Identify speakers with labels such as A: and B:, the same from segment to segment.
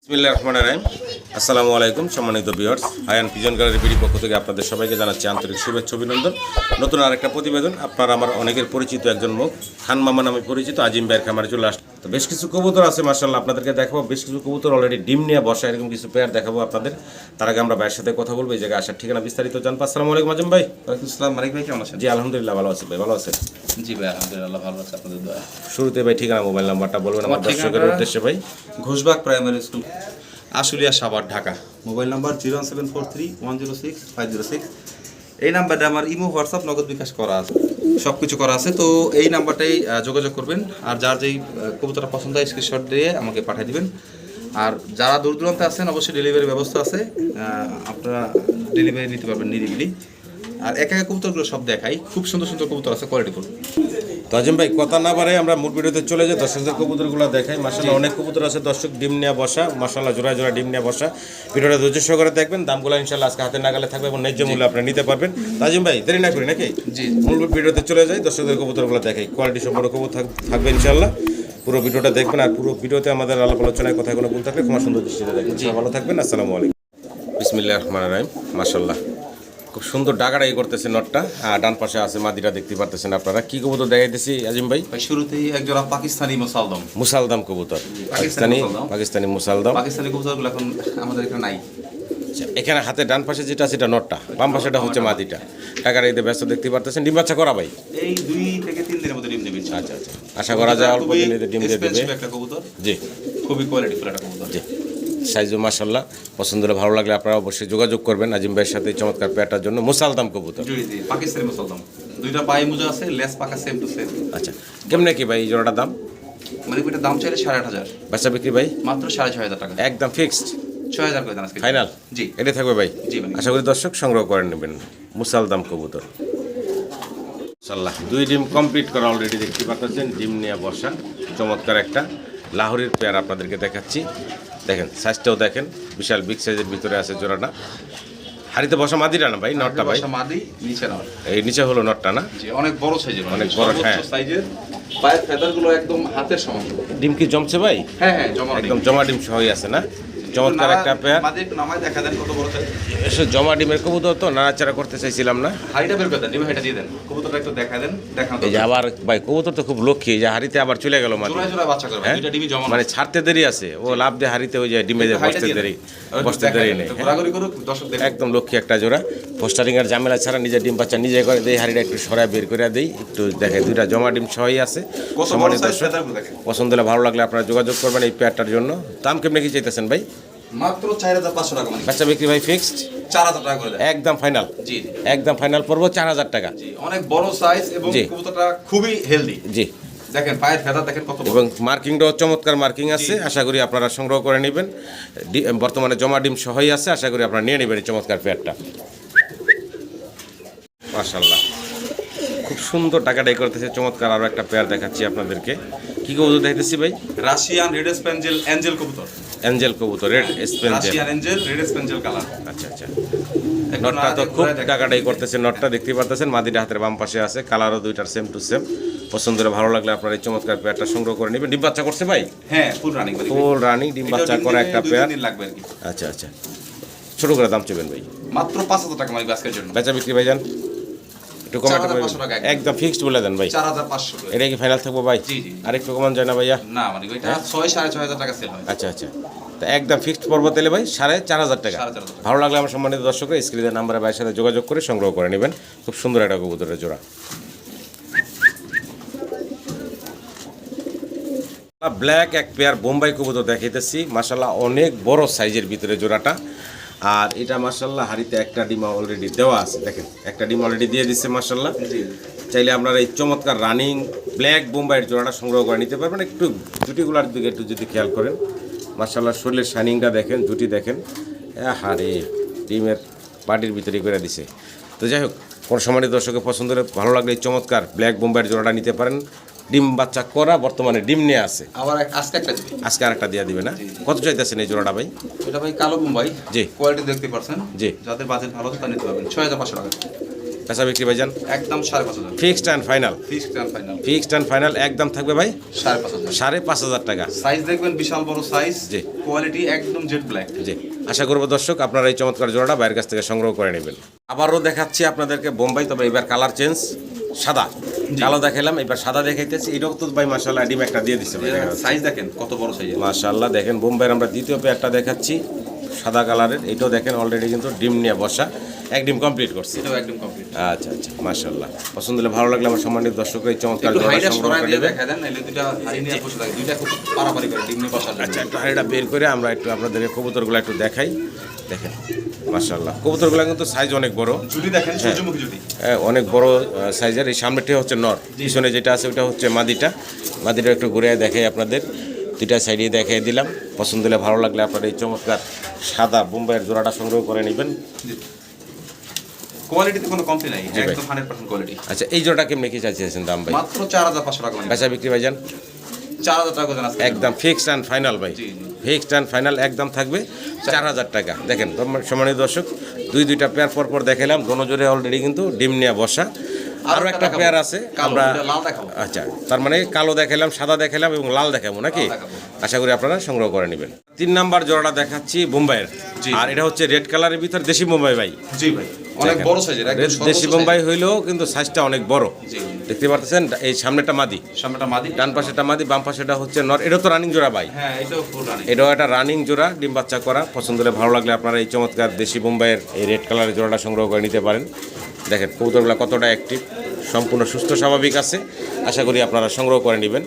A: বিসমিল্লাহির রহমানির রহিম। আসসালামু আলাইকুম সম্মানিত viewers, Hayan pigeon gallery BD পক্ষ থেকে আপনাদের সবাইকে জানাচ্ছি আন্তরিক শুভেচ্ছা অভিনন্দন। নতুন আরেকটা প্রতিবেদন। আপনারা আমার অনেকের পরিচিত একজন মুখ, খান মামা নামে পরিচিত, আজিম ভাইয়ের খামারে চলে আসছে। তো বেশ কিছু কবুতর আছে মাশাআল্লাহ, আপনাদেরকে দেখাবো। বেশ কিছু কবুতর অলরেডি ডিম নিয়ে বসা, এরকম কিছু পেয়ার দেখাবো আপনাদের। তার আগে আমরা ভাইয়ের সাথে কথা বলবো, এই জায়গায় আসার ঠিকানা বিস্তারিত জানবো। আসসালামু আলাইকুম আজিম ভাই।
B: ওয়ালাইকুম আসসালাম মালিক ভাই, কেমন আছেন?
A: জি আলহামদুলিল্লাহ ভালো আছি ভাই, ভালো আছেন?
B: জি ভাই আলহামদুলিল্লাহ ভালো আছে, আপনাদের দোয়া।
A: শুরুতে ভাই ঠিকানা মোবাইল নাম্বারটা বলবেন আমার দর্শকের উদ্দেশ্যে ভাই।
B: Ghoshbag primary school, Ashulia, Savar, Dhaka. Mobile number 07431065006। এই নাম্বারটা আমার ইমো, হোয়াটসঅ্যাপ, নগদ বিকাশ করা আছে, সব কিছু করা আছে। তো এই নাম্বারটাই যোগাযোগ করবেন। আর যার যেই কবুতরটা পছন্দ হয় স্ক্রিনশট দিয়ে আমাকে পাঠিয়ে দিবেন। আর যারা দূর দূরান্তে আছেন অবশ্যই ডেলিভারি ব্যবস্থা আছে, আপনারা ডেলিভারি নিতে পারবেন নিরিবিলি। আর একা একা কবুতরগুলো সব দেখাই, খুব সুন্দর সুন্দর কবুতর আছে, কোয়ালিটিফুল।
A: তো আজিম ভাই কথা না বাড়াই আমরা মূল ভিডিওতে চলে যাই, দর্শকদের কবুতরগুলো দেখাই। মাশাআল্লাহ অনেক কবুতর আছে দর্শক, ডিম নিয়ে বসা, মাশাআল্লাহ জোড়া জোড়া ডিম নিয়ে বসা। ভিডিওটা ধৈর্য সহকারে দেখবেন, দামগুলো ইনশাআল্লাহ আজকে হাতে নাগালে থাকবে এবং ন্যায্য মূল্যে আপনারা নিতে পারবেন। তো আজিম ভাই দেরি না করি নাকি
B: জি
A: মূল ভিডিওতে চলে যাই, দর্শকদের কবুতরগুলো দেখাই। কোয়ালিটি সম্পন্ন কবুতর থাকবে ইনশাআল্লাহ। পুরো ভিডিওটা দেখবেন, আর পুরো ভিডিওতে আমাদের আলাপ আলোচনায় কথা কোনো ভুল থাকলে ক্ষমা সুন্দর দৃষ্টিতে দেখবেন। ভালো থাকবেন, আসসালামু আলাইকুম। বিসমিল্লাহির রহমানির রহিম। মাশাআল্লাহ খুব সুন্দর ডাকাডাকি করতেছে নটটা, আর ডান পাশে আছে মাদিটা, দেখতে পারতেছেন আপনারা। কি কবুতর দেখাইতেছি আজিম ভাই?
B: শুরুতেই একজোড়া পাকিস্তানি মুসালদম,
A: মুসালদম কবুতর, পাকিস্তানি মুসালদম।
B: পাকিস্তানি কবুতরগুলো এখন আমাদের এখানে নাই।
A: এখানে হাতে ডান পাশে যেটা সেটা নটটা, বাম পাশেটা হচ্ছে মাদিটা। টাকার ব্যস্ত দেখতে পারতেছেন। ডিম বাচ্চা করা ভাই?
B: এই 2 থেকে 3 দিনের মধ্যে ডিম দেবে।
A: আচ্ছা আচ্ছা, আশা করা যায় অল্প দিনে ডিম দিয়ে দেবে।
B: একটা কবুতর,
A: জি
B: খুবই কোয়ালিটিফুল একটা কবুতর।
A: জি, সাইজও মাশাআল্লাহ। পছন্দ হলে ভালো লাগলে আপনারা অবশ্যই যোগাযোগ করবেন আজিম ভাইয়ের সাথে চমৎকার পেয়ারটার জন্য। মুসালদম কবুতর,
B: জি জি, পাকিস্তানি মুসালদম। দুইটা পায়ে মোজা আছে, লেস পাকা, সেম টু সেম।
A: আচ্ছা, কেমনে কি ভাই এই জোড়াটার দাম?
B: মানে ওইটা দাম চাইলে 8,500,
A: বেচা বিক্রি ভাই
B: মাত্র 6,500 টাকা।
A: একদম ফিক্সড
B: 6,000 করে দেন আজকে
A: ফাইনাল?
B: জি,
A: এটা থাকবে ভাই।
B: জি ভাই।
A: আশা করি দর্শক সংগ্রহ করে নেবেন মুসালদম কবুতর। মাশাআল্লাহ 2 ডিম কমপ্লিট করা অলরেডি, দেখতে পাচ্ছেন ডিম নিয়ে বসা চমৎকার একটা লাহোরের পেয়ার আপনাদেরকে দেখাচ্ছি। দেখেন সাইজটাও দেখেন, বিশাল বিগ সাইজের ভিতরে আছে জোড়াটা। হাড়িতে বসা মাদিটা না ভাই, নটটা ভাই?
B: মাদি, নিচে নট।
A: এই নিচে হলো নটটা না?
B: জি, অনেক বড় সাইজের,
A: অনেক বড়, হ্যাঁ
B: সাইজের। পায়ের ফেদারগুলো একদম হাতের সমান।
A: ডিম কি জমছে ভাই?
B: হ্যাঁ হ্যাঁ, জমা
A: একদম জমা ডিম সহই আছে না? চমৎকার একটা পেয়ার।
B: মাদি একটু নামায় দেখা দেন কত বড় সাইজ।
A: এসে জমা ডিমের কবুতর তো নাড়াচাড়া করতে চাইছিলাম না।
B: হাড়িটা বের করে দেন, ডিম হাড়িটা দিয়ে দেন, কবুতরটা একটু দেখা দেন। দেখান
A: এই যে আবার ভাই কবুতর তো খুব লক্ষ্মী, এই যে হাড়িতে আবার চলে গেল মাদি।
B: জোড়া জোড়া বাচ্চা করবে, দুইটা ডিমই জমা,
A: মানে ছাড়তে দেরি আছে, ও লাভ দিয়ে হাড়িতে ওই যে ডিমে যে বসতে দেরি, বসতে দেরি নেই।
B: ঘোরাঘুরি করুক, দর্শক দেখুক।
A: একদম লক্ষ্মী একটা জোড়া, পোস্টারিং এর ঝামেলা ছাড়া নিজের ডিম বাচ্চা নিজে করে দেই। হাড়িটা একটু সরায় বের করে দেই, একটু দেখে দুইটা জমা ডিম সহই আছে।
B: কত বড় সাইজ ফেদারগুলো দেখেন।
A: পছন্দ হলে ভালো লাগলে আপনারা যোগাযোগ করবেন এই পেয়ারটার জন্য। দাম কেমনে কি চাইতেছেন ভাই?
B: মাত্র 4,500 টাকা। মানে
A: বাচ্চা বিক্রি ভাই ফিক্সড
B: 4,000 টাকা করে দেন,
A: একদম ফাইনাল।
B: জি
A: একদম ফাইনাল পড়বো 4,000 টাকা।
B: জি, অনেক বড় সাইজ এবং কবুতরটা খুবই হেলদি।
A: জি,
B: দেখেন পায়ের ফেদার দেখেন কত বড়,
A: এবং মার্কিংটাও চমৎকার মার্কিং আছে। আশা করি আপনারা সংগ্রহ করে নেবেন। বর্তমানে জমা ডিম সহই আছে, আশা করি আপনারা নিয়ে নেবেন এই চমৎকার পেয়ারটা। মাশাআল্লাহ খুব সুন্দর টাকাটাই করতেছে, চমৎকার আরও একটা পেয়ার দেখাচ্ছি আপনাদেরকে। কি কবুতর দেখাইতেছি ভাই?
B: রাশিয়ান রেড স্পেঞ্জেল অ্যাঞ্জেল কবুতর।
A: অ্যাঞ্জেল কবুতর, red স্পেঞ্জেল,
B: Russian Angel, red স্পেঞ্জেল colour.
A: আচ্ছা আচ্ছা, নটটা তো খুব টাকাটাই করতেছে। নটটা দেখতে পারতেছেন, মাদিটা হাতের বাম পাশে আছে, কালারও দুইটার সেম টু সেম। পছন্দ হলে ভালো লাগলে আপনার এই চমৎকার পেয়ারটা সংগ্রহ করে নেবেন। ডিম বাচ্চা করছে ভাই?
B: হ্যাঁ, ফুল রানিং,
A: ফুল রানিং ডিম বাচ্চা করা একটা পেয়ার।
B: লাগবে আর কি।
A: আচ্ছা আচ্ছা, ছোট করে দাম চাইবেন ভাই?
B: মাত্র 5,000 টাকা মালিক আজকের জন্য।
A: বেচা বিক্রি ভাই যান একটু কমাতে পারবেন?
B: 4,500 টাকা
A: একদম ফিক্সড বলে দেন ভাই।
B: 4,500 করে।
A: এটা কি ফাইনাল থাকবো ভাই?
B: জি জি।
A: আর একটু কমান যায় না ভাইয়া?
B: না মানে ওইটা 6,500 টাকা সেল হয়।
A: আচ্ছা আচ্ছা, তা একদম ফিক্সড পড়বো তাহলে ভাই 4,500 টাকা।
B: 4,500 টাকা।
A: ভালো লাগলে আমার সম্মানিত দর্শকরা স্ক্রিনের নাম্বারে ভাইয়ের সাথে যোগাযোগ করে সংগ্রহ করে নেবেন। খুব সুন্দর একটা কবুতরের জোড়া। ব্ল্যাক এক পেয়ার বোম্বাই কবুতর দেখাইতেছি, মাশাআল্লাহ অনেক বড় সাইজের ভিতরে জোড়াটা। আর এটা মাশাআল্লাহ হাড়িতে একটা ডিম অলরেডি দেওয়া আছে, দেখেন একটা ডিম অলরেডি দিয়ে দিচ্ছে মাশাআল্লাহ। চাইলে আপনারা এই চমৎকার রানিং ব্ল্যাক বোম্বাইয়ের জোড়াটা সংগ্রহ করে নিতে পারবেন। একটু জুটিগুলার দিকে একটু যদি খেয়াল করেন, মাশাআল্লাহ শরীরের শাইনিংটা দেখেন, জুটি দেখেন, হাড়ে ডিমের পাটির ভিতরে করে দিছে। তো যাই হোক, কোনো সম্মানিত দর্শকের পছন্দ হলে ভালো লাগলে এই চমৎকার ব্ল্যাক বোম্বাইয়ের জোড়াটা নিতে পারেন। ডিম বাচ্চা করা, বর্তমানে ডিম নিয়ে আছে।
B: আবার আজকে একটা দিবে,
A: আজকে আরেকটা দিয়ে দিবে না? কত চাইতেছেন এই জোড়াটা ভাই?
B: এটা ভাই কালো বোম্বাই।
A: জি,
B: কোয়ালিটি দেখতে পারছেন।
A: জি,
B: যাদের বাজেট ভালো তারা নিতে পারবেন। 6,500 টাকা।
A: বেচা বিক্রি ভাইজান
B: একদম 5,500।
A: Fixed and final,
B: fixed and final
A: fixed and final একদম থাকবে ভাই
B: 5,500।
A: 5,500 টাকা।
B: সাইজ দেখবেন বিশাল বড় সাইজ,
A: জি।
B: কোয়ালিটি একদম জেড ব্ল্যাক।
A: জি, আশা করবো দর্শক আপনারা এই চমৎকার জোড়াটা বাইরের কাছ থেকে সংগ্রহ করে নেবেন। আবারও দেখাচ্ছি আপনাদেরকে বোম্বাই, তবে এবার কালার চেঞ্জ, সাদা কালো দেখালাম, এবার সাদা দেখাইতেছি। এটাও তো ভাই মাশাআল্লাহ ডিম একটা দিয়ে দিচ্ছে ভাই,
B: সাইজ দেখেন কত বড় সাইজ
A: মাশাআল্লাহ। দেখেন বোম্বাইয়ের আমরা দ্বিতীয় পেয়ারটা দেখাচ্ছি সাদা কালারের, এটাও দেখেন অলরেডি কিন্তু ডিম নিয়ে বসা, এক ডিম কমপ্লিট করছে।
B: এটাও একদম কমপ্লিট।
A: আচ্ছা আচ্ছা, মাশাআল্লাহ। পছন্দ হলে ভালো লাগলে আমার সম্মানিত দর্শকরা এই চমৎকার
B: একটু
A: জোড়া
B: হাইটা
A: সংগ্রহ
B: সরাই
A: করে
B: দিয়ে
A: নেবেন।
B: দেখা দেন, নাইলে দুইটা হাড়ি নিয়ে বসে থাকে, দুইটা খুব পারাপারি করে ডিম নিয়ে বসার জন্য।
A: আচ্ছা, একটু হাড়িটা বের করে আমরা একটু আপনাদের কবুতরগুলো একটু দেখাই। দেখেন মাশাআল্লাহ, কবুতরগুলো কিন্তু সাইজ অনেক বড়,
B: জুটি দেখেন সূর্যমুখী জুটি,
A: অনেক বড় সাইজের। এই সামনেটি হচ্ছে নর, পিছনে যেটা আছে ওটা হচ্ছে মাদিটা। মাদিটা একটু ঘুরে দেখাই আপনাদের, দুইটা সাইডে দেখাই দিলাম। পছন্দ হলে ভালো লাগলে আপনারা এই চমৎকার সাদা বোম্বাইয়ের জোড়াটা সংগ্রহ করে নেবেন।
B: কোয়ালিটিতে কোনো কমতি নাই, একদম 100% কোয়ালিটি।
A: আচ্ছা, এই জোড়াটা কেমনি কি চাইছেন দাম ভাই?
B: মাত্র 4,500 টাকা মানে।
A: বেচা বিক্রি ভাইজান
B: 4,000 টাকা করে আছে
A: একদম ফিক্সড অ্যান্ড ফাইনাল ভাই,
B: জি, জি।
A: ফিক্সড অ্যান্ড ফাইনাল একদম থাকবে 4,000 টাকা। দেখেন সম্মানিত দর্শক, দুইটা পেয়ার পর দেখালাম, দোনো জোরে অলরেডি কিন্তু ডিম নিয়ে বসা। আরও একটা পেয়ার আছে আমরা,
B: লাল দেখাবো।
A: আচ্ছা, তার মানে কালো দেখালাম, সাদা দেখালাম এবং লাল দেখাবো নাকি? আশা করি আপনারা সংগ্রহ করে নেবেন। 3 নাম্বার জোড়াটা দেখাচ্ছি বোম্বাইয়ের, আর এটা হচ্ছে রেড কালারের ভিতর দেশি বোম্বাই ভাই।
B: জি ভাই, অনেক বড় সাইজের, একদম
A: দেশি বোম্বাই হইলেও কিন্তু সাইজটা অনেক বড়।
B: জি,
A: দেখতে পাচ্ছেন, এই সামনেটা মাদি,
B: সামনেটা মাদি,
A: ডান পাশেটা মাদি, বাম পাশেটা হচ্ছে নর। এটা তো রানিং জোড়া ভাই,
B: হ্যাঁ এটাও ফুল রানিং।
A: এটাও একটা রানিং জোড়া, ডিম বাচ্চা করা। পছন্দ হলে ভালো লাগলে আপনারা এই চমৎকার দেশি বোম্বাইয়ের এই রেড কালারের জোড়াটা সংগ্রহ করে নিতে পারেন। দেখেন কবুতরগুলো কতটা অ্যাক্টিভ, সম্পূর্ণ সুস্থ স্বাভাবিক আছে। আশা করি আপনারা সংগ্রহ করে নেবেন।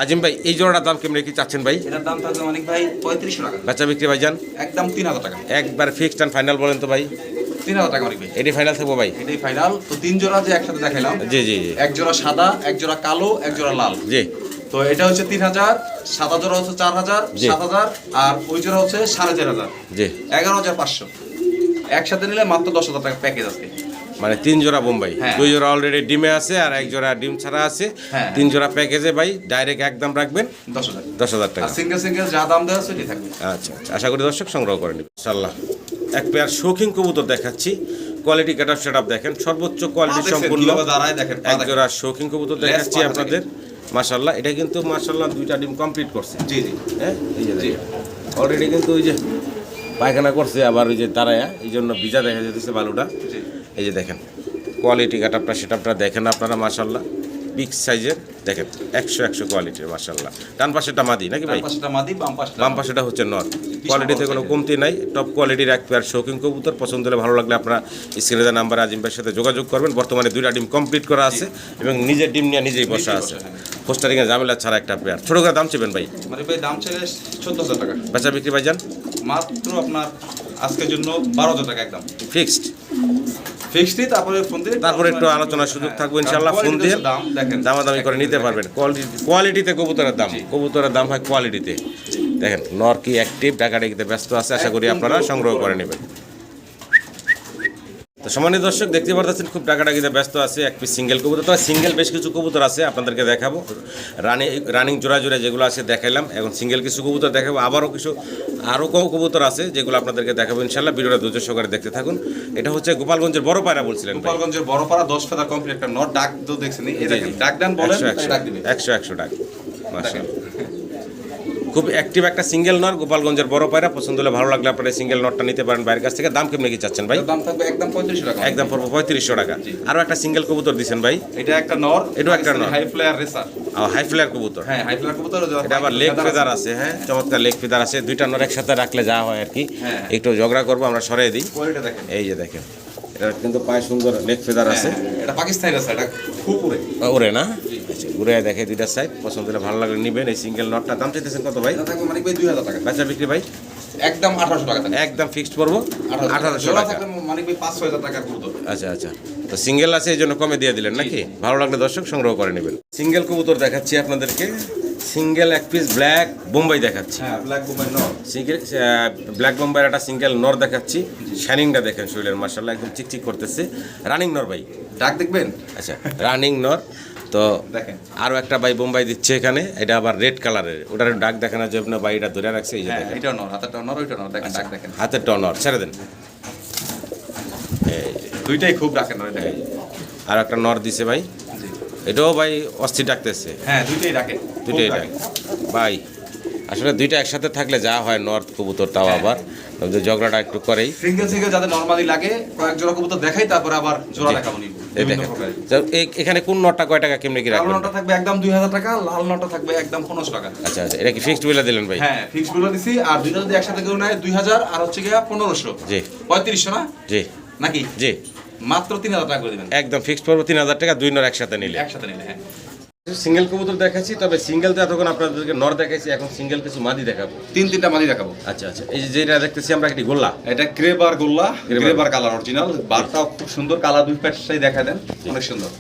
A: আজিম ভাই, এই জোড়াটার দাম কেমন কি চাচ্ছেন ভাই?
B: এটার দাম থাকবে অনেক ভাই 3500 টাকা।
A: বেচা বিক্রি ভাইজান
B: একদম 3,000 টাকা।
A: একবার ফিক্সড অ্যান্ড ফাইনাল বলেন তো ভাই?
B: 3,000 টাকা অনেক ভাই।
A: এটি ফাইনাল থাকবো ভাই?
B: এটাই ফাইনাল। তো 3 জোড়া যে একসাথে দেখাইলাম,
A: জি জি জি,
B: এক জোড়া সাদা, এক জোড়া কালো, এক জোড়া লাল।
A: জি।
B: তো এটা হচ্ছে 3,000, সাদা জোড়া হচ্ছে 4,000,
A: জি।
B: 7,000, আর ওই জোড়া হচ্ছে 4,500,
A: জি।
B: 11,500। একসাথে নিলে মাত্র 10,000 টাকা প্যাকেজ আছে।
A: মানে 3 জোড়া বোম্বাই,
B: হ্যাঁ।
A: 2 জোড়া অলরেডি ডিমে আছে আর 1 জোড়া ডিম ছাড়া আছে।
B: হ্যাঁ।
A: 3 জোড়া প্যাকেজে ভাই ডাইরেক্ট একদম রাখবেন
B: 10,000।
A: 10,000 টাকা।
B: আর সিঙ্গেল সিঙ্গেল যা দাম দেওয়া আছে সেটাই থাকবে।
A: আচ্ছা আচ্ছা, আশা করি দর্শক সংগ্রহ করে নিন ইনশাআল্লাহ। এক পেয়ার শৌখিন কবুতর দেখাচ্ছি, quality get up set up দেখেন, সর্বোচ্চ কোয়ালিটি সম্পূর্ণ
B: দাঁড়ায় দেখেন,
A: এক জোড়া শৌখিন কবুতর দেখাচ্ছি
B: পা
A: আপনাদের। মাশাআল্লাহ, এটা কিন্তু মাশাআল্লাহ 2টা ডিম কমপ্লিট করছে।
B: জি জি,
A: হ্যাঁ, এই যে অলরেডি কিন্তু ওই যে পায়খানা করছে, আবার ওই যে দাঁড়ায়া, এই জন্য ভিজা দেখা যেতেছে বালুটা।
B: জি।
A: এই যে দেখেন কোয়ালিটি গেট আপটা সেট আপটা দেখেন আপনারা, মাশাআল্লাহ বিগ সাইজের দেখেন, 100 কোয়ালিটির মাশাআল্লাহ। ডান পাশেটা মাদি নাকি ভাই?
B: ডান পাশেটা মাদি,
A: বাম পাশেটা হচ্ছে নর। কোয়ালিটিতে কোনো কমতি নাই, টপ কোয়ালিটির এক পেয়ার শৌখিন কবুতর। পছন্দ হলে ভালো লাগলে আপনারা স্ক্রিনে দেওয়া নাম্বারে আজিম ভাইয়ের সাথে যোগাযোগ করবেন। বর্তমানে 2টা ডিম কমপ্লিট করা আছে এবং নিজের ডিম নিয়ে নিজেই বসা আছে, পোস্টারিংয়ে ঝামেলা ছাড়া একটা পেয়ার। ছোটো করে দাম চেবেন ভাই?
B: মানে ভাই দাম চাইলে 14,000 টাকা।
A: বেচা বিক্রি ভাইজান
B: মাত্র আপনার আজকের জন্য 12,000 টাকা একদম
A: ফিক্সড।
B: ফিক্সডই, তারপরে ফোন দিয়ে
A: তারপরে একটু আলোচনার সুযোগ থাকবে ইনশাআল্লাহ, ফোন দিয়ে
B: দাম দেখেন,
A: দামাদামি করে নিতে পারবেন। কোয়ালিটিতে কবুতরের দাম, কবুতরের দাম হয় কোয়ালিটিতে। দেখেন নর কি অ্যাক্টিভ, ডাকাডাকিতে ব্যস্ত আছে, আশা করি আপনারা সংগ্রহ করে নেবেন। তো সম্মানিত দর্শক দেখতে পারতেছেন খুব ডাকাডাকিতে ব্যস্ত আছে এক পিস সিঙ্গেল কবুতর। তবে সিঙ্গেল বেশ কিছু কবুতর আছে আপনাদেরকে দেখাবো, রানিং জোড়া যেগুলো আছে দেখাইলাম। এখন সিঙ্গেল কিছু কবুতর দেখাবো, আরও কবুতর আছে যেগুলো আপনাদেরকে দেখাবো ইনশাআল্লাহ। ভিডিওটা ধৈর্য সহকারে দেখতে থাকুন। এটা হচ্ছে গোপালগঞ্জের বড় পায়রা বলছিলেন ভাই?
B: গোপালগঞ্জের বড় পাড়া 10 ফেদার কমপ্লিট একটা নট, ডাক তো দেখছেন, এই দেখেন ডাক দেন বলেন,
A: 100
B: ডাক দিবে
A: 100 ডাক, মাশাআল্লাহ। খুব অ্যাক্টিভ একটা সিঙ্গেল নর, গোপালগঞ্জের বড় পায়রা। পছন্দ হলে ভালো লাগলে আপনারা সিঙ্গেল নটটা নিতে পারেন বাইরের কাছ থেকে। দাম কেমন কি চাচ্ছেন ভাই?
B: দাম থাকবে একদম 3500 টাকা।
A: একদম পড়বো 3500 টাকা। আরও একটা সিঙ্গেল কবুতর দিচ্ছেন ভাই?
B: এটা একটা নর,
A: এটাও একটা নর,
B: high flyer racer.
A: High flyer কবুতর।
B: হ্যাঁ, হাই ফ্লায়ার কবুতর।
A: এটা আবার লেগ ফেদার আছে, হ্যাঁ চমৎকার লেগ ফেদার আছে। 2টা নর একসাথে রাখলে যা হয় আর কি, একটু ঝগড়া করবো আমরা, সরাই দিই।
B: কোয়ালিটি দেখেন,
A: এই যে দেখেন, এটা কিন্তু পায়ে সুন্দর লেগ ফেদার আছে।
B: এটা পাকিস্তানি রেসার, এটা খুব উড়ে
A: ওরে না? আচ্ছা, ঘুরে দেখে 2টা সাইড। পছন্দ হলে ভালো লাগলে নেবেন এই সিঙ্গেল নটটা। দাম চাইতেছেন কত ভাই?
B: এটা থাকবে মানে ভাই 2,000 টাকা।
A: বেচা বিক্রি ভাই
B: একদম 1,800 টাকা থাকবে।
A: একদম ফিক্সড পড়বো 1,800 টাকা।
B: মানে ভাই 5-6,000 টাকা কবুতর।
A: আচ্ছা আচ্ছা, তো সিঙ্গেল আছে এই জন্য কমে দিয়ে দিলেন নাকি? ভালো লাগলে দর্শক সংগ্রহ করে নেবেন। সিঙ্গেল কবুতর দেখাচ্ছি আপনাদেরকে, সিঙ্গেল এক পিস ব্ল্যাক বোম্বাই দেখাচ্ছি।
B: হ্যাঁ, ব্ল্যাক বোম্বাই নর,
A: সিঙ্গেল ব্ল্যাক বোম্বাইয়ের একটা সিঙ্গেল নর দেখাচ্ছি। শাইনিংটা দেখেন শরীরের, মাশাআল্লাহ একদম চিকচিক করতেছে। রানিং নর ভাই?
B: ডাক দেখবেন।
A: আচ্ছা, রানিং নর। তো
B: দেখেন
A: আরও একটা ভাই বোম্বাই দিচ্ছে এখানে, এটা আবার রেড কালারের। ওটার ডাক দেখানো যাবে না ভাই, এটা ধরে রাখছে। এই যে দেখেন,
B: এটা নর, হাতেরটা নর, ওইটা নর, দেখেন ডাক দেখেন।
A: হাতের টনর ছেড়ে দেন। এই যে
B: দুইটাই খুব ডাকেন নয় দেখেন।
A: আর একটা নর দিছে ভাই,
B: জি
A: এটাও ভাই অস্থির ডাকতেছে,
B: হ্যাঁ দুইটাই ডাকে,
A: দুইটাই ডাকে ভাই। আসলে দুইটা একসাথে থাকলে যা হয় নর্থ কবুতর, তাও আবার ওই যে ঝগড়াটা একটু করেই।
B: সিঙ্গেল সিঙ্গেল যাদের নরমালি লাগে কয়েক জোড়া কবুতর দেখাই, তারপরে আবার জোড়া
A: জি।
B: দেখাবো নিব
A: এই
B: বিভিন্ন
A: দেখেন
B: প্রকারের।
A: তো এখানে কোন নটটা কয় টাকা কেমনে কি
B: কালো
A: রাখবেন?
B: নটটা থাকবে একদম 2000 টাকা, লাল নটটা থাকবে একদম 1500 টাকা।
A: আচ্ছা আচ্ছা, এটা কি ফিক্সড বলে দিলেন ভাই?
B: হ্যাঁ ফিক্স বলে দিছি। আর দুইটা যদি একসাথে কেউ নেয় 2000 আর হচ্ছে গিয়া 1500,
A: জি
B: 3500 না
A: জি
B: নাকি?
A: জি,
B: মাত্র 3000 টাকা করে দিবেন
A: একদম ফিক্সড পড়বো 3000 টাকা, দুই নর একসাথে নিলে।
B: একসাথে নিলে। হ্যাঁ
A: সিঙ্গেল কবুতর দেখাচ্ছি, তবে সিঙ্গেল তো এতক্ষণ আপনাদেরকে নর দেখাইছি, এখন সিঙ্গেল কিছু মাদি দেখাবো।
B: তিনটা মাদি দেখাবো।
A: আচ্ছা আচ্ছা, এই যে যেটা দেখতেছি আমরা একটি গোল্লা,
B: এটা গ্রেবার গোল্লা,
A: গ্রেবার।
B: গ্রেবার কালার অরিজিনাল, বারটাও খুব সুন্দর, কালার দুই পাশটাই দেখা দেন, অনেক সুন্দর।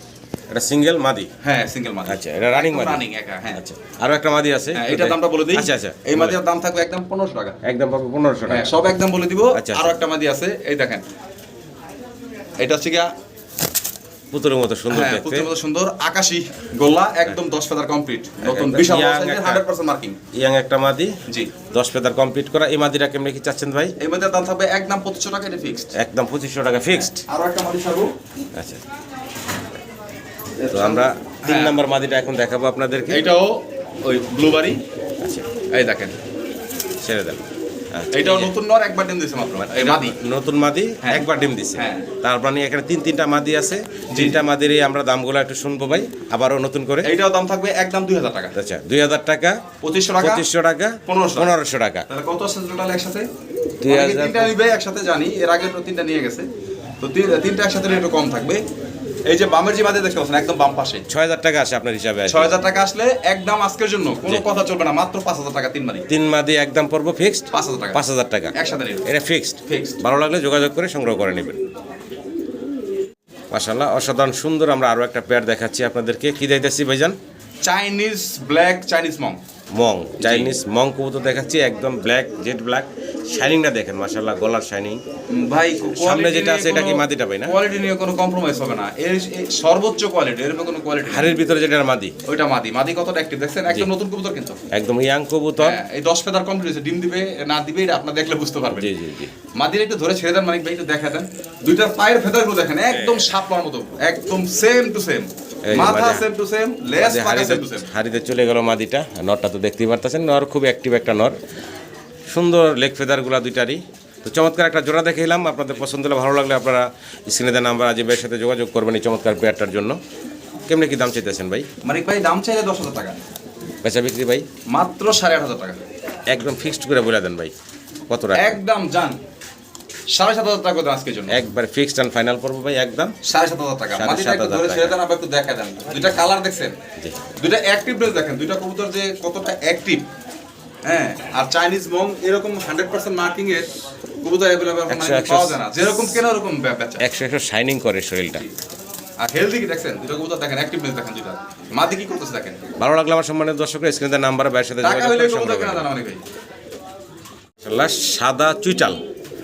A: এটা সিঙ্গেল মাদি।
B: হ্যাঁ সিঙ্গেল মাদি।
A: আচ্ছা, এটা রানিং মাদি।
B: রানিং একা। হ্যাঁ
A: আচ্ছা, আরো একটা মাদি আছে,
B: হ্যাঁ এটার দামটা বলে দিই।
A: আচ্ছা আচ্ছা,
B: এই মাদির দাম থাকবে একদম 1500 টাকা।
A: একদম পাবো 1500 টাকা।
B: হ্যাঁ সব একদম বলে দিব।
A: আচ্ছা,
B: আরো
A: আচ্ছা।
B: একটা মাদি আছে, এই দেখেন, এটা হচ্ছে গিয়া
A: পুতুলের মতো সুন্দর
B: হ্যাঁ
A: দেখতে,
B: পুতুলের মতো সুন্দর আকাশি গোল্লা, একদম 10 ফেদার কমপ্লিট, নতুন
A: একদম
B: বিশাল
A: young
B: সাইজের,
A: একটা-
B: 100% মার্কিং।
A: ইয়াং একটা মাদি,
B: জি
A: 10 ফেদার কমপ্লিট করা। এই মাদিটা কেমনে কি চাচ্ছেন ভাই?
B: এই মাদির দাম থাকবে একদম 2500 টাকা, এটা ফিক্সড।
A: একদম 2500 টাকা ফিক্সড।
B: আরো একটা মাদি ছাড়বো।
A: আচ্ছা, তো আমরা 3
B: হ্যাঁ।
A: নাম্বার মাদিটা এখন দেখাবো আপনাদেরকে।
B: এইটাও ওই ব্লুবারি,
A: আচ্ছা,
B: এই দেখেন,
A: ছেড়ে দেন। আচ্ছা,
B: এইটাও
A: এই যে
B: নতুন নর, একবার ডিম দিয়েছে মাত্র, এই মাদি।
A: নতুন মাদি,
B: হ্যাঁ।
A: একবার ডিম দিছে।
B: হ্যাঁ।
A: তার মানে এখানে তিনটা মাদি আছে, তিনটা মাদিরই আমরা দামগুলো একটু শুনবো ভাই, আবারও নতুন করে।
B: এইটাও দাম থাকবে একদম 2000 টাকা।
A: আচ্ছা, 2000 টাকা,
B: 2500 টাকা,
A: 2500 টাকা,
B: 1500
A: টাকা।
B: তাহলে কত আছে টোটাল একসাথে?
A: 2000
B: অনেকে তিনটা নিবে একসাথে, জানি এর আগে তো তিনটা নিয়ে গেছে, তো তিনটা একসাথে নিলে একটু কম থাকবে। এই যে বামের যে মাদি দেখতে পাচ্ছেন একদম বাম পাশে,
A: 6000 টাকা আসে আপনার হিসাবে।
B: 6000 টাকা আসলে একদম আজকের জন্য কোনো
A: জি।
B: কথা চলবে না, মাত্র 5000 টাকা তিন মাদি।
A: 3 মাদি একদম পড়বো ফিক্সড
B: 5000 টাকা
A: 5000 টাকা,
B: একসাথে নিলে
A: এটা ফিক্সড।
B: ফিক্সড।
A: ভালো লাগলে যোগাযোগ করে সংগ্রহ করে নেবেন। মাশাআল্লাহ, অসাধারণ সুন্দর। আমরা আরো একটা পেয়ার দেখাচ্ছি আপনাদেরকে। কি দিতেছি ভাইজান?
B: চাইনিজ ব্ল্যাক, চাইনিজ মং।
A: মং, চাইনিজ মং কবুতর দেখাচ্ছি, একদম ব্ল্যাক, জেড ব্ল্যাক। শাইনিংটা দেখেন মাশাআল্লাহ, গলার শাইনিং।
B: ভাই
A: সামনে যেটা আছে এটা কি মাদিটা ভাই না?
B: কোয়ালিটি নিয়ে কোনো কম্প্রোমাইজ হবে না, এর সর্বোচ্চ কোয়ালিটি, এর উপর কোনো কোয়ালিটি নেই।
A: হাড়ির ভিতরে যেটা মাদি,
B: ওইটা মাদি, মাদি কতটা অ্যাক্টিভ দেখছেন, একদম নতুন কবুতর কিন্তু,
A: একদম ইয়াং কবুতর।
B: হ্যাঁ, এই 10 ফেদার কমপ্লিট হয়েছে, ডিম দিবে না দিবে এটা আপনারা দেখলে বুঝতে পারবেন।
A: জি জি জি,
B: মাদির একটু ধরে ছেড়ে দেন, মানিক ভাই একটু দেখা দেন, দুইটার পায়ের ফেদারগুলো দেখেন একদম শাপলার মতো, একদম সেম টু সেম,
A: এই যে
B: মাথা
A: মাদি-
B: সেম টু সেম, লেস পাকা সেম টু সেম।
A: হাড়িতে চলে গেল মাদিটা। নরটা তো দেখতেই পারতেছেন, নর খুব অ্যাক্টিভ একটা নর, সুন্দর লেগ ফেদারগুলো দুইটারই। তো চমৎকার একটা জোড়া দেখাইলাম, আপনাদের পছন্দ হলে ভালো লাগলে আপনারা স্ক্রিনে দেওয়া নাম্বার আজিবের সাথে যোগাযোগ করবেন এই চমৎকার পেয়ারটার জন্য। কেমনে কি দাম চাইতেছেন ভাই?
B: মানিক ভাই দাম চাইলে 10,000 টাকা,
A: বেচা বিক্রি ভাই
B: মাত্র 8,500 টাকা,
A: একদম ফিক্সড করে বলে দেন ভাই, কত টাকা?
B: একদম জান 7,500 টাকা করে আজকের জন্য,
A: একবার ফিক্সড অ্যান্ড ফাইনাল করবো ভাই, একদম
B: 7,500 টাকা।
A: 7,500
B: মাদিটা একটু ধরে
A: টাকা।
B: ছেড়ে দেন, আবার একটু দেখা দেন, দুইটা কালার দেখছেন,
A: জি।
B: দুইটা অ্যাক্টিভনেস দেখেন, দুইটা কবুতর যে কতটা অ্যাক্টিভ। হ্যাঁ, আর চাইনিজ মং এরকম 100% মার্কিং এর কবুতর अवेलेबल মানে
A: 100
B: পাওয়া যায় না, যেরকম কেন ওরকম বেচা।
A: 100 শাইনিং করে শরীরটা।
B: আর হেলদি কি দেখছেন, দুটো কবুতর দেখেন, অ্যাক্টিভনেস দেখেন, দুইটা মাদি কি করতেছে দেখেন।
A: ভালো লাগলে আমার সম্মানিত দর্শকরা স্ক্রিনে দেওয়া নাম্বার বাইরের সাথে
B: টাকা
A: যোগাযোগ
B: হইলে
A: করে
B: কবুতর
A: সংগ্রহ
B: কেনা
A: করবেন।
B: জানা অনেক ভাই।
A: মাশাআল্লাহ, সাদা চুইটাল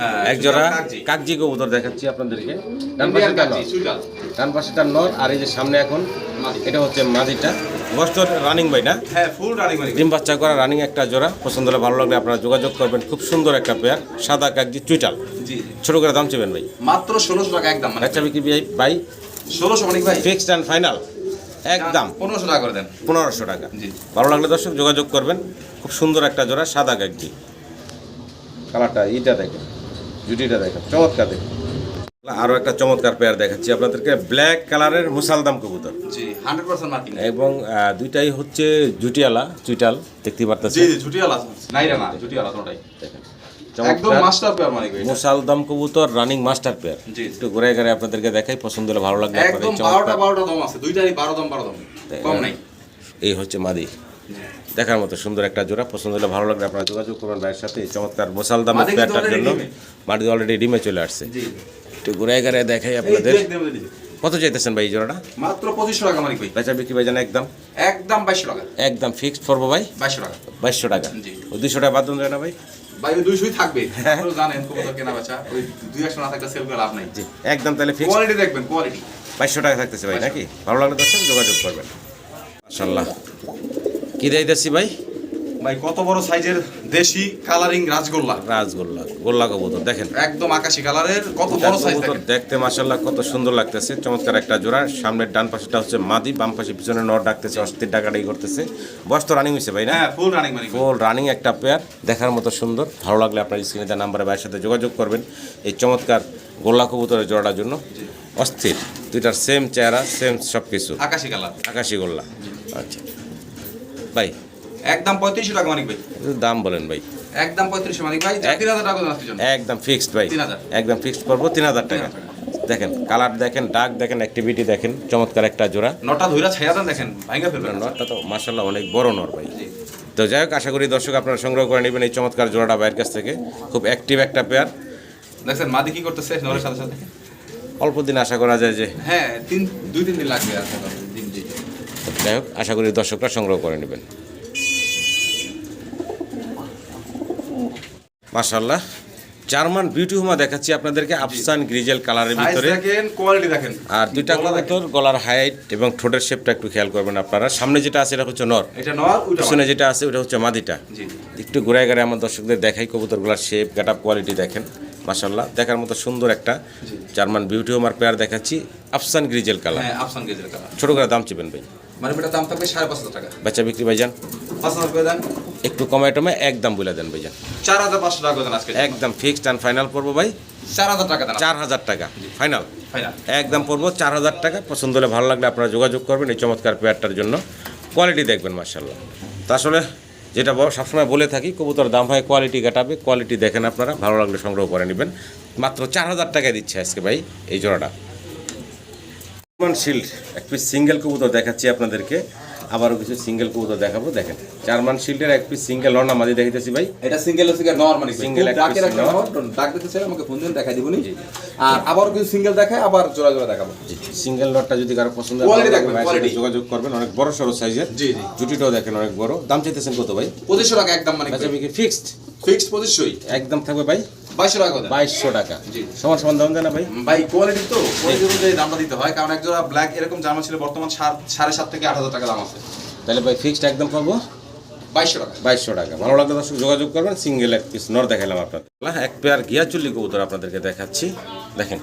B: হ্যাঁ,
A: এক জোড়া
B: কাগজি।
A: কাগজি কবুতর দেখাচ্ছি আপনাদেরকে। ডান
B: ইন্ডিয়ান
A: পাশেরটা
B: কাগজি,
A: নর,
B: সুইটাল।
A: ডান পাশেরটা নর, আর এই যে সামনে এখন
B: মাদি।
A: এটা হচ্ছে মাদিটা। বস্তর রানিং ভাই না?
B: হ্যাঁ, ফুল রানিং মানি।
A: ডিম বাচ্চা করা রানিং একটা জোড়া। পছন্দ হলে ভালো লাগলে আপনারা যোগাযোগ করবেন। খুব সুন্দর একটা পেয়ার, সাদা কাগজি চুইটাল।
B: জি জি।
A: ছোট করে দাম চাইবেন ভাই?
B: মাত্র 1600 টাকা একদম, মানে
A: বাচ্চা বিক্রি ভাই
B: 1600 মানিক ভাই,
A: ফিক্সড অ্যান্ড ফাইনাল একদম
B: 1500 টাকা করে দেন।
A: 1500 টাকা।
B: জি।
A: ভালো লাগলে দর্শক যোগাযোগ করবেন। খুব সুন্দর একটা জোড়া সাদা কাগজি। কালারটা এইটা দেখেন, জুটিটা দেখেন, চমৎকার দেখেন। আরও একটা চমৎকার পেয়ার দেখাচ্ছি আপনাদেরকে, ব্ল্যাক কালারের মুসালদাম কবুতর,
B: জি 100% মার্কিং।
A: এবং দুইটাই হচ্ছে জুটিয়ালা চুইটাল, দেখতে
B: জি
A: পারতেছেন।
B: জি, ঝুটিয়ালা নাইরা না, ঝুটিয়ালা তোটাই
A: দেখেন
B: একদম
A: চমৎকার
B: মাস্টার পেয়ার মানিক ভাই।
A: মুসালদাম কবুতর রানিং মাস্টার পেয়ার।
B: জি।
A: একটু ঘুরে ঘুরে আপনাদেরকে দেখাই, পছন্দ হলে ভালো লাগলে আপনাদের
B: একদম
A: এই চমৎকার।
B: 12টা দম আছে, দুইটারই 12 দম কম নাই।
A: এই হচ্ছে মাদি, দেখার মতো সুন্দর একটা জোড়া। পছন্দ হলে ভালো লাগলে আপনারা যোগাযোগ করবেন ভাইয়ের সাথে এই চমৎকার মুসালদামের
B: মাদি কিন্তু
A: পেয়ারটার
B: already
A: জন্য।
B: ডিমে।
A: মাদি অলরেডি ডিমে চলে আসছে।
B: জি
A: একটু ঘুরে ঘুরে দেখাই আপনাদের। কত চাইতেছেন ভাই এই জোড়াটা?
B: মাত্র 2500 টাকা মানিক ভাই,
A: বেচা বিক্রি ভাই জানা একদম
B: একদম 2200 টাকা,
A: একদম ফিক্সড করবো ভাই
B: 2200 টাকা।
A: 2200 টাকা।
B: জি।
A: ওই 200 টাকা বাদ দেন যায় না ভাই?
B: ভাই ওই 200ই থাকবে, আপনারা জানেন কবুতর কেনা বেচা, ওই 200 না থাকলে সেল করে লাভ নাই।
A: জি, একদম তাহলে ফিক্সড
B: কোয়ালিটি দেখবেন, কোয়ালিটি।
A: 2200 টাকা থাকতেছে ভাই নাকি? ভালো লাগলে দর্শক যোগাযোগ করবেন। মাশাআল্লাহ, কি দিতেছি ভাই?
B: ভাই কত বড় সাইজের দেশি কালারিং রাজগোল্লা,
A: রাজগোল্লা গোল্লা কবুতর দেখেন,
B: একদম আকাশি কালারের, কত বড় সাইজ
A: কবুতর
B: দেখেন।
A: দেখতে মাশাআল্লাহ কত সুন্দর লাগতেছে, চমৎকার একটা জোড়া। সামনের ডান পাশেটা হচ্ছে মাদি, বাম পাশে পিছনে নর ডাকতেছে, অস্থির ডাকাডাকি করতেছে। বয়স তো রানিং হয়েছে ভাই না?
B: হ্যাঁ ফুল রানিং মানে
A: ফুল রানিং একটা পেয়ার, দেখার মতো সুন্দর। ভালো লাগলে আপনার স্ক্রিনে দেওয়া নাম্বারে ভাইয়ের সাথে যোগাযোগ করবেন এই চমৎকার গোল্লা কবুতরের জোড়াটার জন্য। অস্থির, দুইটার সেম চেহারা, সেম সব কিছু,
B: আকাশি কালার।
A: আকাশি গোল্লা। আচ্ছা ভাই,
B: একদম 3500 টাকা মানিক ভাই,
A: একটু দাম বলেন ভাই।
B: একদম 3500 মানিক ভাই, 3000 টাকা দাম জন্য
A: একদম ফিক্সড ভাই,
B: 3000
A: একদম ফিক্সড করবো 3000 টাকা। দেখেন কালার দেখেন, ডাক দেখেন, অ্যাক্টিভিটি দেখেন, চমৎকার একটা জোড়া।
B: নটা ধইরা ছায়া দেন, দেখেন ভাঙা ফেলবেন।
A: নরটা তো মাশাআল্লাহ অনেক বড় নর ভাই। তো যাই হোক, আশা করি দর্শক আপনারা সংগ্রহ করে নেবেন এই চমৎকার জোড়াটা ভাইয়ের কাছ থেকে। খুব অ্যাক্টিভ একটা পেয়ার।
B: দেখছেন মাদি কি করতেছে নরের সাথে সাথে।
A: অল্প দিন আশা করা যায় যে,
B: হ্যাঁ 2-3 দিন লাগবে আর দিন জি।
A: যাই হোক আশা করি দর্শকরা সংগ্রহ করে নেবেন। মাশাআল্লাহ, জার্মান বিউটি হুমা দেখাচ্ছি আপনাদেরকে, আফসান গ্রিজেল কালারের
B: সাইজ
A: ভিতরে।
B: দেখেন, কোয়ালিটি দেখেন।
A: আর দুইটা কবুতর, গলার হাইট এবং ঠোঁটের শেপটা একটু খেয়াল করবেন আপনারা। সামনে যেটা আছে এটা হচ্ছে নর,
B: এটা নর, ওইটা
A: পিছনে যেটা আছে ওটা হচ্ছে মাদিটা।
B: জি।
A: একটু ঘুরায় ঘুরায় আমার দর্শকদের দেখাই কবুতরগুলোর শেপ, গেট আপ, কোয়ালিটি দেখেন। মাশাআল্লাহ, দেখার মতো সুন্দর একটা জার্মান বিউটি হোমার পেয়ার দেখাচ্ছি, আফসান গ্রিজেল কালার।
B: হ্যাঁ আফসান গেজের কালার।
A: ছোট করে দাম চিবেন ভাই?
B: মানে বেটা দাম থাকবে 5,500 টাকা।
A: বাচ্চা বিক্রি ভাইজান
B: 5,000 করে দেন,
A: একটু কমায় টমে একদম বলে দেন ভাইজান।
B: 4,500 টাকা করে দেন আজকে।
A: একদম ফিক্সড অ্যান্ড ফাইনাল পড়বো ভাই
B: 4,000 টাকা দেন।
A: 4,000 টাকা ফাইনাল,
B: ফাইনাল
A: একদম পড়বো 4,000 টাকা। পছন্দ হলে ভালো লাগলে আপনারা যোগাযোগ করবেন এই চমৎকার পেয়ারটার জন্য। কোয়ালিটি দেখবেন মাশাআল্লাহ। তা আসলে যেটা সবসময় বলে থাকি, কবুতর দাম হয় কোয়ালিটি কাটাবে, কোয়ালিটি দেখেন আপনারা, ভালো লাগলে সংগ্রহ করে নেবেন। মাত্র 4,000 টাকায় দিচ্ছে আজকে ভাই এই জোড়াটা। জার্মান শিল্ড এক পিস সিঙ্গেল কবুতর দেখাচ্ছি আপনাদেরকে, আবারও কিছু সিঙ্গেল কবুতর দেখাবো। দেখেন জার্মান শিল্ডের এক পিস সিঙ্গেল নর নামাজি দেখাইতেছি ভাই।
B: এটা সিঙ্গেল হচ্ছে নর মানে
A: Single
B: সিঙ্গেল
A: এক
B: ডাকের
A: piece
B: একটা
A: নর।
B: নর, ডাক দিতে চাই আমাকে ফোন দিন দেখাই দিবনি। আর আবার কিছু সিঙ্গেল দেখায়, আবার জোড়া জোড়া দেখাবো।
A: সিঙ্গেল নটটা যদি কারো পছন্দ হয়
B: Quality
A: ভালো
B: দেখবেন,
A: লাগলে ভাইয়ের সাথে
B: quality।
A: যোগাযোগ করবেন। অনেক বড় সড়ো সাইজের,
B: জি জি।
A: জুটিটাও দেখেন অনেক বড়। দাম চাইতেছেন কত ভাই?
B: 2500 টাকা একদম মানে
A: বাচ্চা বিক্রি ফিক্সড
B: ফিক্সড 2500ই,
A: একদম থাকবে ভাই
B: 2200 টাকা দেন।
A: 2200 টাকা।
B: জি।
A: সমান সমান দাম দেয় না ভাই?
B: ভাই কোয়ালিটি তো কোয়ালিটি অনুযায়ী দামটা দিতে হয়, কারণ এক জোড়া ব্ল্যাক এরকম জার্মান ছিল বর্তমান 7.5 থেকে 8,000 টাকা দাম আছে।
A: তাহলে ভাই ফিক্সড একদম পাবো
B: 2200 টাকা।
A: 2200 টাকা। ভালো লাগলে দর্শক যোগাযোগ করবেন। সিঙ্গেল এক পিস নর দেখালাম আপনাদের। এক পেয়ার গিয়াচুল্লি কবুতর আপনাদেরকে দেখাচ্ছি, দেখেন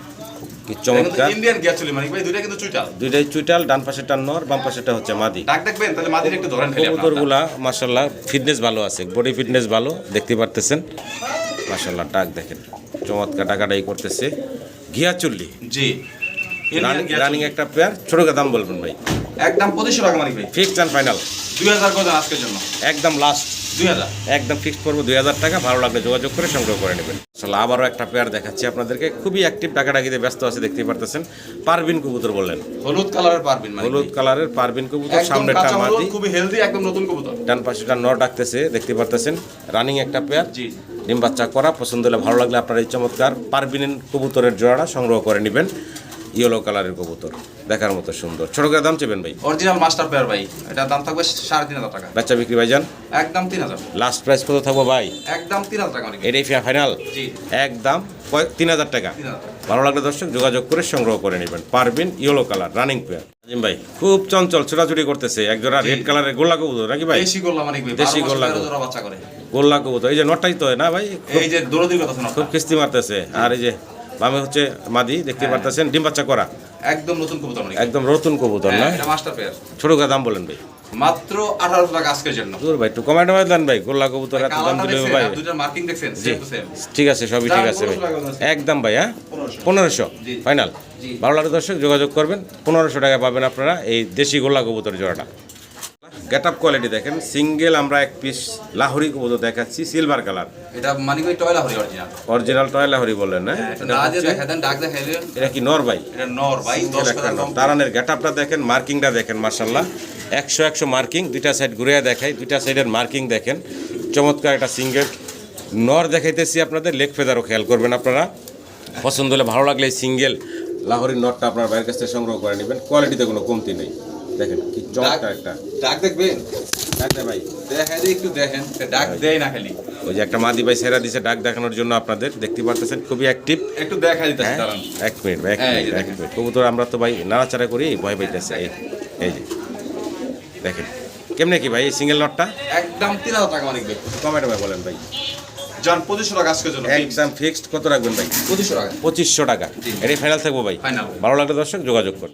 A: কি চমৎকার।
B: ইন্ডিয়ান গিয়া চলি মানে ভাই দুইটা কিন্তু চুইটাল।
A: দুইটাই চুইটাল, ডান পাশেরটা নর, বাম পাশেরটা হচ্ছে মাদি।
B: ডাক দেখবেন তাহলে মাদির একটু ধরেন খালি আপনারা।
A: কবুতরগুলা মাশাআল্লাহ ফিটনেস ভালো আছে, বডি ফিটনেস ভালো, দেখতে পারতেছেন মাশাআল্লাহ। ডাক দেখেন চমৎকার, ডাকাডাকি করতেছে। গিয়াচুল্লি
B: জি। ইন্ডিয়ান গিয়া
A: রানিং একটা পেয়ার। ছোট করে দাম বলবেন ভাই?
B: একদম 2500 টাকা মানে ভাই।
A: ফিক্সড অ্যান্ড ফাইনাল
B: 2000 করে দেন আজকের জন্য।
A: একদম লাস্ট
B: 2000।
A: একদম ফিক্সড করবো 2000 টাকা। ভালো লাগলে যোগাযোগ করে সংগ্রহ করে নেবেন। আসলে আবারও একটা পেয়ার দেখাচ্ছি আপনাদেরকে, খুবই অ্যাক্টিভ, ডাকাডাকিতে ব্যস্ত আছে, দেখতেই পারতেছেন। পারবিন কবুতর বললেন,
B: হলুদ কালারের পারবেন মানে
A: হলুদ কালারের পারবিন কবুতর।
B: একদম
A: সামনেরটা
B: কাঁচা হলুদ,
A: মাদি,
B: খুবই হেলদি, একদম নতুন কবুতর।
A: ডান পাশেটা নর ডাকতেছে, দেখতে পারতেছেন। রানিং একটা পেয়ার,
B: জি।
A: ডিম বাচ্চা করা। পছন্দ হলে ভালো লাগলে আপনারা এই চমৎকার পারবিন কবুতরের জোড়াটা সংগ্রহ করে নেবেন। ইয়েলো কালারের কবুতর, দেখার মতো সুন্দর। ছোট করে দাম চেবেন ভাই?
B: অরিজিনাল মাস্টার পেয়ার ভাই, এটার দাম থাকবে 3,500 টাকা।
A: বাচ্চা বিক্রি ভাইজান
B: একদম 3000।
A: লাস্ট প্রাইস কত থাকবো ভাই?
B: একদম 3000 টাকা মানে
A: এটাই ফাইনাল
B: জি।
A: একদম 3000 টাকা।
B: 3000
A: ভালো লাগলে দর্শক যোগাযোগ করে সংগ্রহ করে নেবেন। Parveen yellow colour running pair. Azim ভাই খুব চঞ্চল, ছোটাছুটি করতেছে। এক জোড়া রেড কালারের গোল্লা কবুতর নাকি ভাই?
B: দেশি গোল্লা মানে ভাই,
A: দেশি
B: 12
A: গোল্লা
B: মাসে 13
A: কবুতর।
B: জোড়া বাচ্চা করে।
A: গোল্লা কবুতর, এই যে নটটাই তো না ভাই?
B: এই যে দৌড়দির কথা শোনা,
A: খুব কিস্তি মারতেছে। আর এই যে বামে হচ্ছে মাদি, দেখতে পারতেছেন, ডিম বাচ্চা করা।
B: একদম নতুন কবুতর মানে
A: একদম নতুন কবুতর না?
B: এটা মাস্টার পেয়ার।
A: ছোট করে দাম বলেন ভাই?
B: মাত্র 1800 টাকা আজকের জন্য।
A: দূর ভাই, একটু কমায় টমায় দেন ভাই। গোল্লা কবুতর এত দাম
B: কালারটা
A: দিলে
B: দেখছেন,
A: ভাই?
B: আর দুইটার মার্কিং দেখছেন, সেম টু সেম।
A: ঠিক আছে, সবই ঠিক আছে ভাই। একদম ভাই, হ্যাঁ 1500
B: জি।
A: ফাইনাল।
B: জি।
A: ভালো লাগে দর্শক যোগাযোগ করবেন। 1500 টাকা পাবেন আপনারা এই দেশি গোল্লা কবুতর জোড়াটা। গেট আপ কোয়ালিটি দেখেন। সিঙ্গেল আমরা এক পিস লাহোরি কবুতর দেখাচ্ছি, সিলভার কালার।
B: এটা মানে ভাই টয়লা হরি অরিজিনাল।
A: অরিজিনাল টয় লাহোরি বললেন না?
B: এটা না যে দেখা দেন, ডাক দেখাইলেন।
A: এটা কি নর ভাই?
B: এটা নর ভাই, 10
A: একটা
B: টাকা
A: নর।
B: কম।
A: তারানের গেট আপটা দেখেন, মার্কিংটা দেখেন মাশাআল্লাহ। 100 মার্কিং, দুইটা সাইড ঘুরে দেখাই, দুইটা সাইডের মার্কিং দেখেন। চমৎকার একটা সিঙ্গেল নর দেখাইতেছি আপনাদের। লেগ ফেদারও খেয়াল করবেন আপনারা। পছন্দ হলে ভালো লাগলে এই সিঙ্গেল লাহোরি নটটা আপনার বাইরের কাছ থেকে সংগ্রহ করে নেবেন। কোয়ালিটিতে কোনো কমতি নেই। দেখেন কি চমৎকার একটা
B: ডাক দেখবেন,
A: ডাক দেয় ভাই।
B: দেখাই দিয়ে একটু দেখেন, ডাক দেয় না খালি।
A: ওই যে একটা মাদি ভাই সেরা দিছে ডাক দেখানোর জন্য আপনাদের, দেখতে পারতেছেন খুবই অ্যাক্টিভ।
B: একটু দেখাই দিতেছি
A: হ্যাঁ,
B: দাঁড়ান।
A: এক মিনিট ভাই, এক
B: হ্যাঁ, এই
A: মিনিট,
B: যে
A: এক
B: দেখেন।
A: মিনিট। কবুতর আমরা তো ভাই নাড়াচাড়া করি, ভয় পাইতেছে। এই যে দেখেন কেমনে কি ভাই এই সিঙ্গেল নটটা?
B: একদম 3000 টাকা অনেক বেশি।
A: কমেন্টে ভাই বলেন ভাই।
B: জান 2500 টাকা আজকের জন্য
A: একদম ফিক্সড কত রাখবেন ভাই?
B: 2500 টাকা
A: 2500 টাকা।
B: জি।
A: এটাই ফাইনাল থাকবো ভাই।
B: ফাইনাল।
A: ভালো লাগলে দর্শক যোগাযোগ করুন।